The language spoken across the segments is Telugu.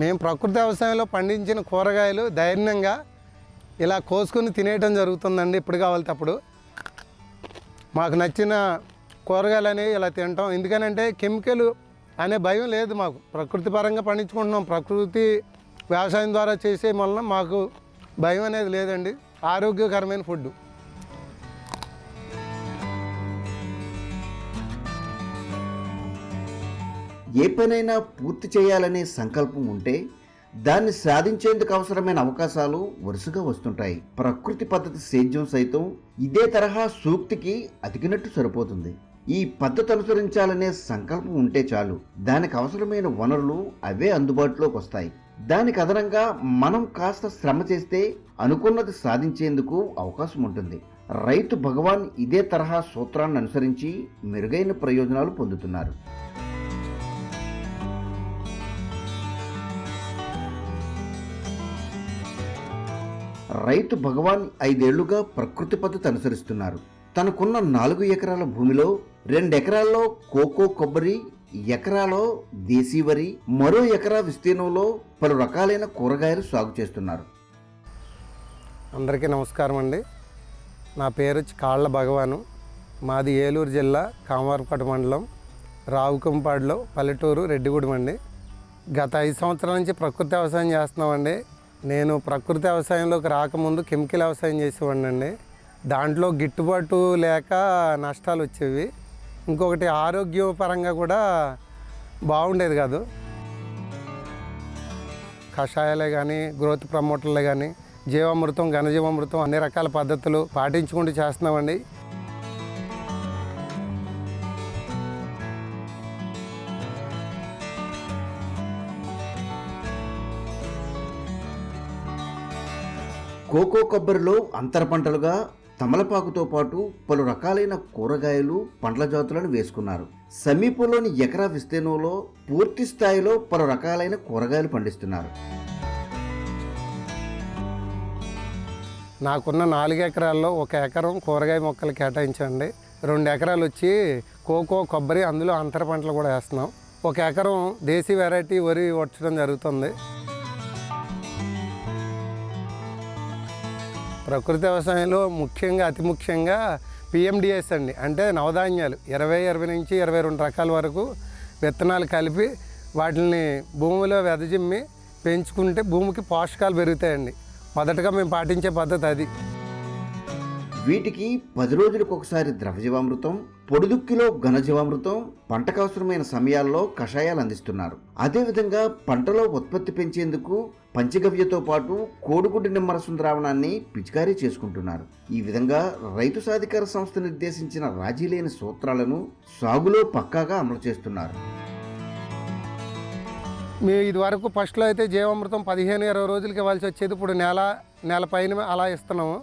మేము ప్రకృతి వ్యవసాయంలో పండించిన కూరగాయలు ధైర్యంగా ఇలా కోసుకొని తినేయటం జరుగుతుందండి. ఎప్పుడు కావాలి అప్పుడు మాకు నచ్చిన కూరగాయలు అనేవి ఇలా తింటాం. ఎందుకనంటే కెమికల్ అనే భయం లేదు మాకు. ప్రకృతి పరంగా పండించుకుంటున్నాం. ప్రకృతి వ్యవసాయం ద్వారా చేసే వలన మాకు భయం అనేది లేదండి. ఆరోగ్యకరమైన ఫుడ్. ఏ పనైనా పూర్తి చేయాలనే సంకల్పం ఉంటే దాన్ని సాధించేందుకు అవసరమైన అవకాశాలు వరుసగా వస్తుంటాయి. ప్రకృతి పద్ధతి సేద్యం సైతం ఇదే తరహా సూక్తికి అతికినట్టు సరిపోతుంది. ఈ పద్ధతి అనుసరించాలనే సంకల్పం ఉంటే చాలు, దానికి అవసరమైన వనరులు అవే అందుబాటులోకి వస్తాయి. దానికి అదనంగా మనం కాస్త శ్రమ చేస్తే అనుకున్నది సాధించేందుకు అవకాశం ఉంటుంది. రైతు భగవాన్ ఇదే తరహా సూత్రాన్ని అనుసరించి మెరుగైన ప్రయోజనాలు పొందుతున్నారు. రైతు భగవాన్ 5 ఏళ్లుగా ప్రకృతి పద్ధతి అనుసరిస్తున్నారు. తనకున్న 4 ఎకరాల భూమిలో 2 ఎకరాల్లో కోకో, కొబ్బరి, ఎకరాలో దేశీ వరి, మరో ఎకరా విస్తీర్ణంలో పలు రకాలైన కూరగాయలు సాగు చేస్తున్నారు. అందరికీ నమస్కారం అండి. నా పేరు కాళ్ళ భగవాను. మాది ఏలూరు జిల్లా కామవరపేట మండలం రావుకంపాడులో పల్లెటూరు రెడ్డిగూడెం అండి. గత 5 సంవత్సరాల నుంచి ప్రకృతి వ్యవసాయం చేస్తున్నామండి. నేను ప్రకృతి వ్యవసాయంలోకి రాకముందు కెమికల్ వ్యవసాయం చేసేవాడిని అండి. దాంట్లో గిట్టుబాటు లేక నష్టాలు వచ్చేవి. ఇంకొకటి ఆరోగ్యపరంగా కూడా బాగుండేది కాదు. కషాయాలే కానీ, గ్రోత్ ప్రమోటర్లే కానీ, జీవామృతం, ఘనజీవామృతం అన్ని రకాల పద్ధతులు పాటించుకుంటూ చేస్తున్నామండి. కోకో, కొబ్బరిలో అంతర పంటలుగా తమలపాకుతో పాటు పలు రకాలైన కూరగాయలు, పండ్ల జాతులను వేసుకున్నారు. సమీపంలోని ఎకరా విస్తీర్ణంలో పూర్తి స్థాయిలో పలు రకాలైన కూరగాయలు పండిస్తున్నారు. నాకున్న 4 ఎకరాల్లో 1 ఎకరం కూరగాయ మొక్కలు కేటాయించండి. 2 ఎకరాలు వచ్చి కోకో, కొబ్బరి, అందులో అంతర పంటలు కూడా వేస్తున్నాం. 1 ఎకరం దేశీ వెరైటీ వరి వచ్చడం జరుగుతుంది. ప్రకృతి వ్యవసాయంలో ముఖ్యంగా అతి ముఖ్యంగా పిఎండిఎస్ అండి, అంటే నవధాన్యాలు 20 నుంచి 22 రకాల వరకు విత్తనాలు కలిపి వాటిని భూమిలో వెదజిమ్మి పెంచుకుంటే భూమికి పోషకాలు పెరుగుతాయండి. మొదటగా మేము పాటించే పద్ధతి అది. వీటికి 10 రోజులకు ఒకసారి ద్రవజీవామృతం, పొడిదుక్కిలో ఘనజీవామృతం, పంటకు అవసరమైన సమయాల్లో కషాయాలు అందిస్తున్నారు. అదేవిధంగా పంటలో ఉత్పత్తి పెంచేందుకు పంచగవ్యతో పాటు కోడిగుడ్డు నిమ్మరసం ద్రావణాన్ని పిచికారీ చేసుకుంటున్నారు. ఈ విధంగా రైతు సాధికార సంస్థ నిర్దేశించిన రాజీ లేని సూత్రాలను సాగులో పక్కాగా అమలు చేస్తున్నారు. మేము ఇది వరకు ఫస్ట్లో అయితే జీవామృతం 15-20 రోజులకి ఇవ్వాల్సి వచ్చేది. ఇప్పుడు నెల పైన అలా ఇస్తున్నాము.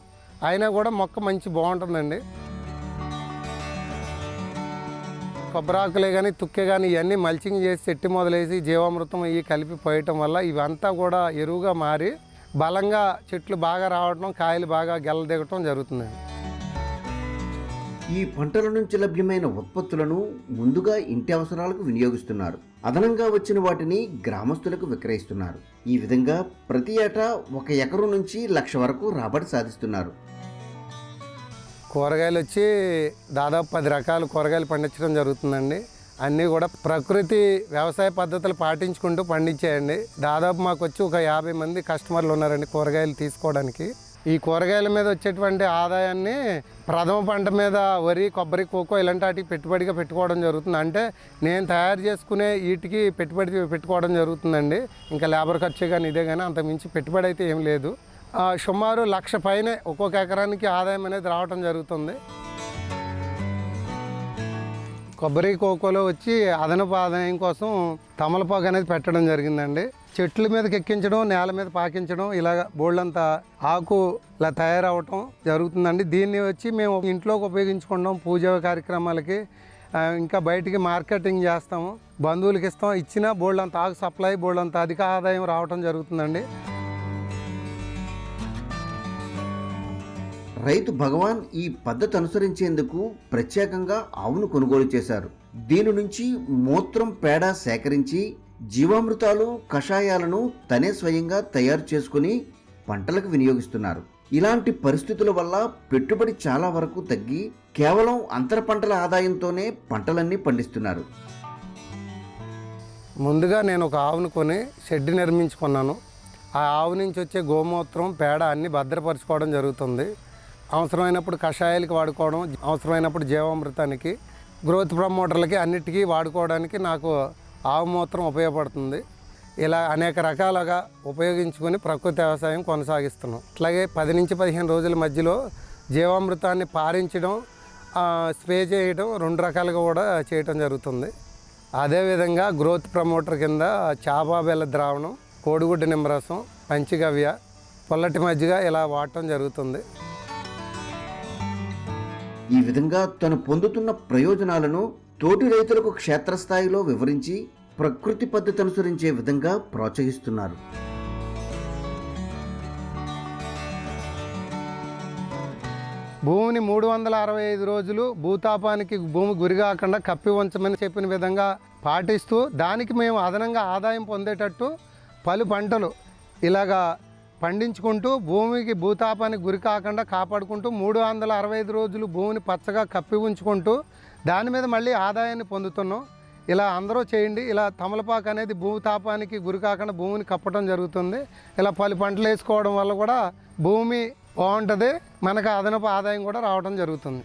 అయినా కూడా మొక్క మంచి బాగుంటుందండి. కొబ్బరాకులే కానీ, తుక్కే కానీ ఇవన్నీ మల్చింగ్ చేసి చెట్టు మొదలేసి జీవామృతం ఇవి కలిపి పోయటం వల్ల ఇవంతా కూడా ఎరువుగా మారి బలంగా చెట్లు బాగా రావడం, కాయలు బాగా గెల్ల దిగటం జరుగుతుందండి. ఈ పంటల నుంచి లభ్యమైన ఉత్పత్తులను ముందుగా ఇంటి అవసరాలకు వినియోగిస్తున్నారు. అదనంగా వచ్చిన వాటిని గ్రామస్తులకు విక్రయిస్తున్నారు. ఈ విధంగా ప్రతి ఏటా 1 ఎకరం నుంచి 1,00,000 వరకు రాబడి సాధిస్తున్నారు. కూరగాయలు వచ్చి దాదాపు 10 రకాల కూరగాయలు పండించడం జరుగుతుందండి. అన్నీ కూడా ప్రకృతి వ్యవసాయ పద్ధతులు పాటించుకుంటూ పండించేయండి. దాదాపు మాకు వచ్చి ఒక 50 మంది కస్టమర్లు ఉన్నారండి కూరగాయలు తీసుకోవడానికి. ఈ కూరగాయల మీద వచ్చేటువంటి ఆదాయాన్ని ప్రథమ పంట మీద వరి, కొబ్బరి, కోకో ఇలాంటి వాటికి పెట్టుబడిగా పెట్టుకోవడం జరుగుతుంది. అంటే నేను తయారు చేసుకునే వీటికి పెట్టుబడి పెట్టుకోవడం జరుగుతుందండి. ఇంకా లేబర్ ఖర్చు కానీ ఇదే కానీ అంత మించి పెట్టుబడి అయితే ఏం లేదు. సుమారు 1,00,000 పైనే ఒక్కొక్క ఎకరానికి ఆదాయం అనేది రావడం జరుగుతుంది. కొబ్బరి, కోకోలో వచ్చి అదనపు ఆదాయం కోసం తమలపాకు అనేది పెట్టడం జరిగిందండి. చెట్ల మీదకి ఎక్కించడం, నేల మీద పాకించడం, ఇలాగ బోళ్ళంతా ఆకు ఇలా తయారవటం జరుగుతుందండి. దీన్ని వచ్చి మేము ఇంట్లోకి ఉపయోగించుకుంటాం, పూజ కార్యక్రమాలకి, ఇంకా బయటికి మార్కెటింగ్ చేస్తాము, బంధువులకి ఇస్తాం. ఇచ్చిన బోళ్ళంత ఆకు సప్లై, బోళ్ళంత అధిక ఆదాయం రావటం జరుగుతుందండి. రైతు భగవాన్ ఈ పద్ధతి అనుసరించేందుకు ప్రత్యేకంగా ఆవును కొనుగోలు చేశారు. దీని నుంచి మూత్రం, పేడ సేకరించి జీవామృతాలు, కషాయాలను తనే స్వయంగా తయారు చేసుకుని పంటలకు వినియోగిస్తున్నారు. ఇలాంటి పరిస్థితుల వల్ల పెట్టుబడి చాలా వరకు తగ్గి కేవలం అంతర పంటల ఆదాయంతోనే పంటలన్నీ పండిస్తున్నారు. ముందుగా నేను ఒక ఆవును కొని షెడ్ నిర్మించుకున్నాను. ఆ ఆవు నుంచి వచ్చే గోమూత్రం, పేడ అన్నీ భద్రపరచుకోవడం జరుగుతుంది. అవసరమైనప్పుడు కషాయాలకి వాడుకోవడం, అవసరమైనప్పుడు జీవామృతానికి, గ్రోత్ ప్రమోటర్లకి అన్నిటికీ వాడుకోవడానికి నాకు ఆవు మూత్రం ఉపయోగపడుతుంది. ఇలా అనేక రకాలుగా ఉపయోగించుకొని ప్రకృతి వ్యవసాయం కొనసాగిస్తున్నాం. అట్లాగే 10 నుంచి 15 రోజుల మధ్యలో జీవామృతాన్ని పారించడం, స్ప్రే చేయడం 2 రకాలుగా కూడా చేయటం జరుగుతుంది. అదేవిధంగా గ్రోత్ ప్రమోటర్ కింద చాపా బెల్ల ద్రావణం, కోడిగుడ్డు నిమ్మరసం, పంచగవ్య, పొల్లటి మజ్జిగ ఇలా వాడటం జరుగుతుంది. ఈ విధంగా తను పొందుతున్న ప్రయోజనాలను తోటి రైతులకు క్షేత్రస్థాయిలో వివరించి ప్రకృతి పద్ధతి అనుసరించే విధంగా ప్రోత్సహిస్తున్నారు. భూమిని 365 రోజులు భూతాపానికి భూమి గురికాకుండా కప్పి ఉంచమని చెప్పిన విధంగా పాటిస్తూ దానికి మేము అదనంగా ఆదాయం పొందేటట్టు పలు పంటలు ఇలాగా పండించుకుంటూ భూమికి భూతాపానికి గురి కాకుండా కాపాడుకుంటూ 365 రోజులు భూమిని పచ్చగా కప్పి ఉంచుకుంటూ దాని మీద మళ్ళీ ఆదాయాన్ని పొందుతున్నాం. ఇలా అందరూ చేయండి. ఇలా తమలపాకు అనేది భూతాపానికి గురి కాకుండా భూమిని కప్పడం జరుగుతుంది. ఇలా పలు పంటలు వేసుకోవడం వల్ల కూడా భూమి బాగుంటుంది, మనకు అదనపు ఆదాయం కూడా రావడం జరుగుతుంది.